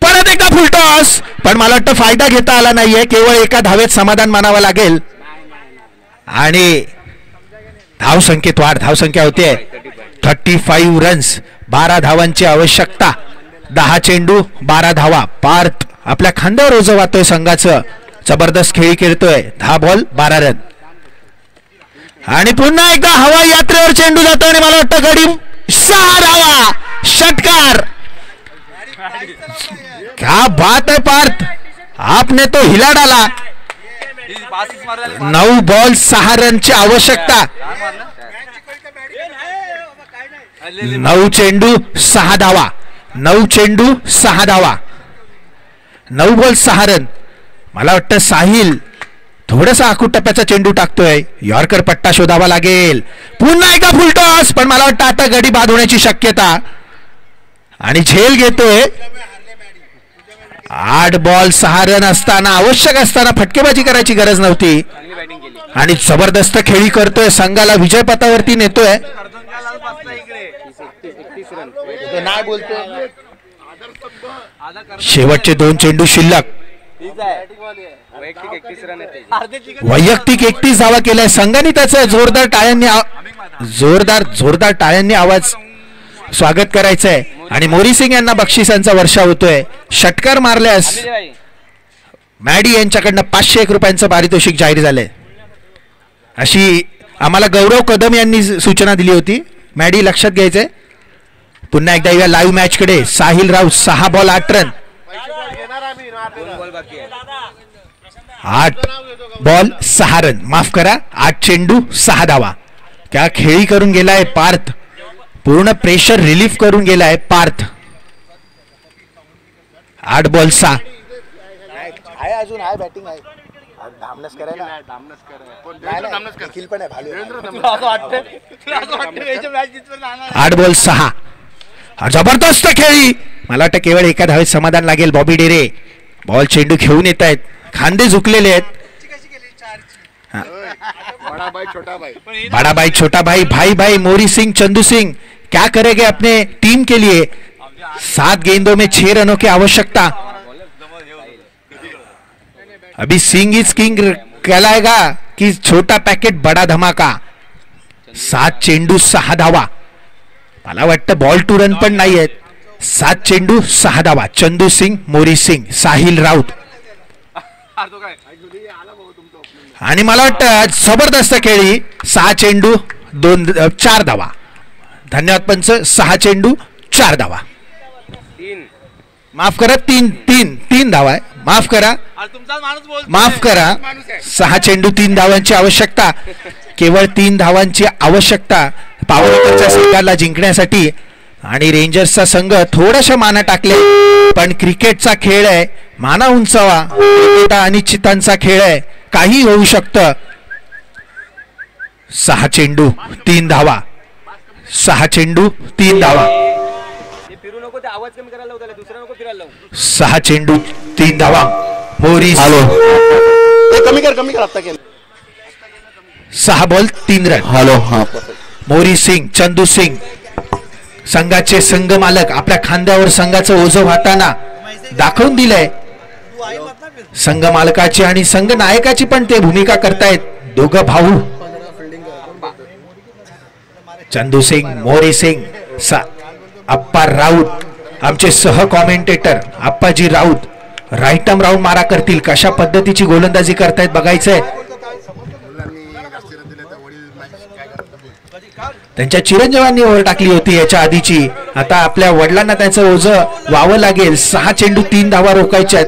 परत एकदा फुलटॉस, पण मला वाटतं फायदा घेता आला नाहीये. केवळ एका धावेत समाधान मानावं लागेल. आणि धावसंख्येत वाढ, धावसंख्या होते 35 रन्स. 12 धावांची आवश्यकता. 10 चेंडू 12 धावा. पार्थ आपल्या खांद्यावर ओझं वाहतोय संघाचं. जबरदस्त खेळी खेळतोय. 10 बॉल 12 रन. आणि पुन्हा एकदा हवाई यात्रेवर चेंडू जातो आणि मला वाटतं गडी 6 धावा. षटकार. क्या बात है पार्थ, आपने तो हिला डाला. 9 बॉल 6 रनची आवश्यकता. 9 चेंडू 6 धावा. 9 चेंडू 6 धावा. 9 बॉल 6 रन. मला वाटतं साहिल थोडासा आखूट टप्प्याचा चेंडू टाकतोय. यॉर्कर पट्टा शोधावा लागेल. पुन्हा एकदा फुलटॉस, पण मला वाटतं आता गडी बाद होण्याची शक्यता. आणि झेल घेतोय. 8 बॉल 6 रन असताना, आवश्यक असताना फटकेबाजी करायची गरज नव्हती. आणि जबरदस्त खेळी करतोय, संघाला विजयपथावरती नेतोय. शेवटचे 2 चेंडू शिल्लक. वैयक्तिक 31 धावा केलाय संघाने. त्याचं जोरदार टाळ्यांनी आवाज स्वागत करायचंय. आणि मोरी सिंग यांना बक्षिसांचा वर्षा होतोय. षटकार मारल्यास मॅडी यांच्याकडनं 501 रुपयांचं पारितोषिक जाहीर झालंय, अशी आम्हाला गौरव कदम यांनी सूचना दिली होती. मॅडी लक्षात घ्यायचंय. पुन्हा एकदा या लाईव्ह मॅच कडे. Sahil Raut 6 ball 8 run. 8 ball 6 run, माफ करा 8 चेंडू 6 धावा. त्या खेळी करून गेलाय पार्थ. पूर्ण प्रेशर रिलीफ करून गेलाय पार्थ. 8 बॉल 6. आहे अजून आहे बॅटिंग आहे. धामनस करायला पण आहे. 8 बॉल 6. जबरदस्त खेळी. मला वाटतं केवळ एका धावेत समाधान लागेल. बॉबी डेरे बॉल चेंडू घेऊन येत आहेत. खांदे झुकलेले आहेत. बड़ा भाई छोटा भाई, भाई भाई मोरी सिंह, चंदू सिंह क्या करेंगे अपने टीम के लिए. 7 गेंदों में 6 रनों की आवश्यकता. अभी सिंह इज किंग कहलाएगा कि छोटा पैकेट बड़ा धमाका. 7 चेंडू 6 धावा. मला वाटतं बॉल टू रन पण नाही आहेत. 7 चेंडू 6 धावा. चंदू सिंग, मोरी सिंग, साहिल राऊत. आणि मला वाटतं जबरदस्त खेळी. 6 चेंडू 4 धावा. धन्यवाद पंच. 6 चेंडू 4 धावा. माफ करा 3 धावा आहे. माफ करा 6 चेंडू 3 धावांची आवश्यकता. केवळ 3 धावांची आवश्यकता पावरकरच्या संघाला जिंकण्यासाठी. आणि रेंजर्सचा संघ थोड्याशा माना टाकले, पण क्रिकेटचा खेळ आहे. माना उंचावा. अनिश्चितांचा खेळ आहे. काही होऊ शकतं. 6 चेंडू 3 धावा. 6 चेंडू 3 धावा. 6 चेंडू 3 धावा. मोरी कमी कर आता केलं. 6 बॉल 3 रन. हॅलो. मोरी सिंग, चंदू सिंग संघाचे संघ मालक आपल्या खांद्यावर संघाचं ओझं वाहताना दाखवून दिलंय. संघ मालकाची आणि संघ नायकाची पण ते भूमिका करतायत. दोघं भाऊ चंदू सिंग, मोरी सिंग, अप्पा राऊत आमचे सह commentator Appaji Raut right arm round मारा करतील. कशा पद्धतीची गोलंदाजी करतायत बघायचंय. त्यांच्या चिरंजीवांनी ओव्हर टाकली होती याच्या आधीची. आता आपल्या वडिलांना त्याचं ओझं व्हावं लागेल. 6 चेंडू 3 धावा रोखायच्यात.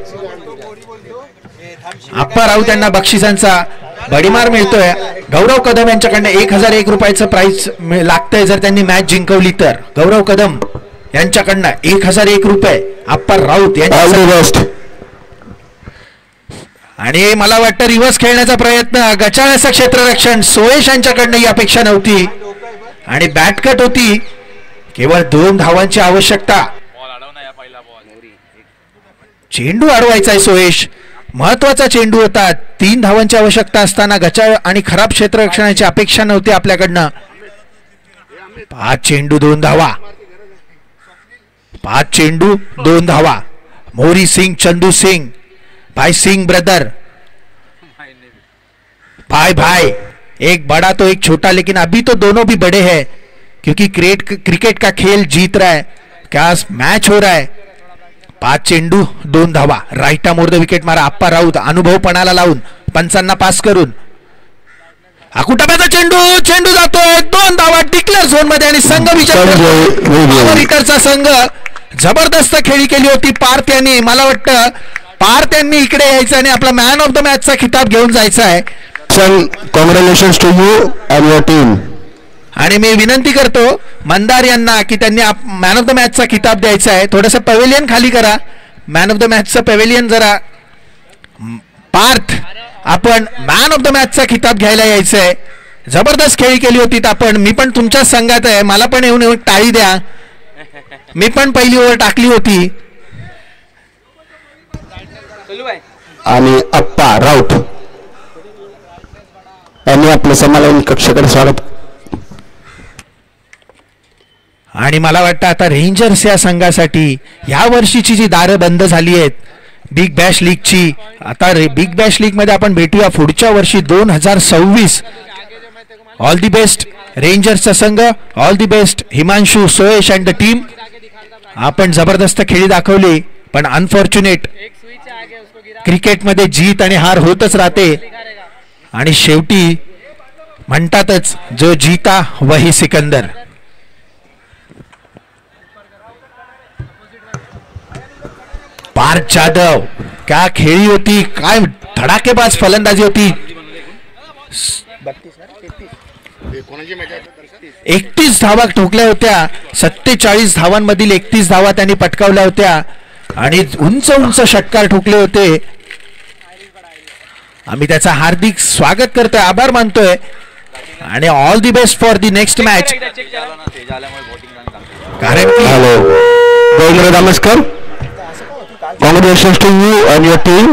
आप्पा राऊत यांना बक्षिसांचा बडीमार मिळतोय. गौरव कदम यांच्याकडनं 1001 रुपयाचं प्राइस लागतंय जर त्यांनी मॅच जिंकवली तर. गौरव कदम यांच्याकडनं 1001 रुपये आप्पा राऊत यांच्या. आणि मला वाटतं रिव्हर्स खेळण्याचा प्रयत्न, गचाळ्याचं क्षेत्ररक्षण सोयेश यांच्याकडनं ही अपेक्षा नव्हती आणि बॅटकट होती. केवळ 2 धावांची आवश्यकता. चेंडू अडवायचा आहे सोयेश, महत्वाचा चेंडू होता. 3 धावांची आवश्यकता असताना गचाळ आणि खराब क्षेत्ररक्षणाची अपेक्षा नव्हती आपल्याकडनं. 5 चेंडू 2 धावा. 5 चेंडू 2 धावा. मोरी सिंग, चंदू सिंग, भाई सिंह ब्रदर, भाई भाई, एक बड़ा तो एक छोटा, लेकिन अभी तो दोनों भी बड़े हैं क्योंकि क्रिकेट का खेल जीत रहा है. क्या मैच हो रहा है. 5 चेंडू 2 धावा. राईटा मोर द विकेट मारा आप्पा राऊत अनुभव पणाला लावून पंचांना पास करून. आकुटाप्याचा चेंडू जातोय. 2 धावा डिक्लेअर झोन मध्ये आणि संघ विचारचा संघ जबरदस्त खेळी केली होती पार्थ यांनी. मला वाटतं पार्थ यांनी इकडे यायचं आणि आपला मॅन ऑफ द मॅचचा खिताब घेऊन जायचा आहे. Congratulations to you and your team. आणि मी विनंती करतो मंदार यांना की त्यांनी मॅन ऑफ द मॅचचा खिताब द्यायचा आहे. थोडंसं पवेलियन खाली करा. मॅन ऑफ द मॅचचं पवेलियन जरा. पार्थ, आपण मॅन ऑफ द मॅचचा खिताब घ्यायला यायचं आहे. जबरदस्त खेळी केली होती आपण. मी पण तुमच्याच संघात आहे. मला पण येऊन टाळी द्या. मी पण पहिली ओव्हर टाकली होती. आणि आप्पा राऊत यांनी आपलं समालोचन कक्षाकडे स्वागत. आणि मला वाटतं आता रेंजर्स या संघासाठी या वर्षीची जी दारं बंद झाली आहेत बिग बॅश लीगची, आता बिग बॅश लीग मध्ये आपण भेटूया पुढच्या वर्षी 2026. ऑल दी बेस्ट रेंजर्सचा संघ. All the best Himanshu, Soyesh and the team. आपण जबरदस्त खेळी दाखवली पण अनफॉर्च्युनेट क्रिकेटमध्ये जीत आणि हार होतच राहते आणि शेवटी म्हणतातच जो जीता वही सिकंदर. पार्थ जाधव, क्या खेळी होती, काय धडाकेबाज फलंदाजी होती. 31 धावा ठोकल्या होत्या. 47 धावांमधील 31 धावा त्यांनी पटकावल्या होत्या आणि उंच उंच षटकार ठोकले होते. आम्ही त्याचा हार्दिक स्वागत करतोय, आभार मानतोय आणि all the best for the next match. नमस्कार. Congratulations to you and your team.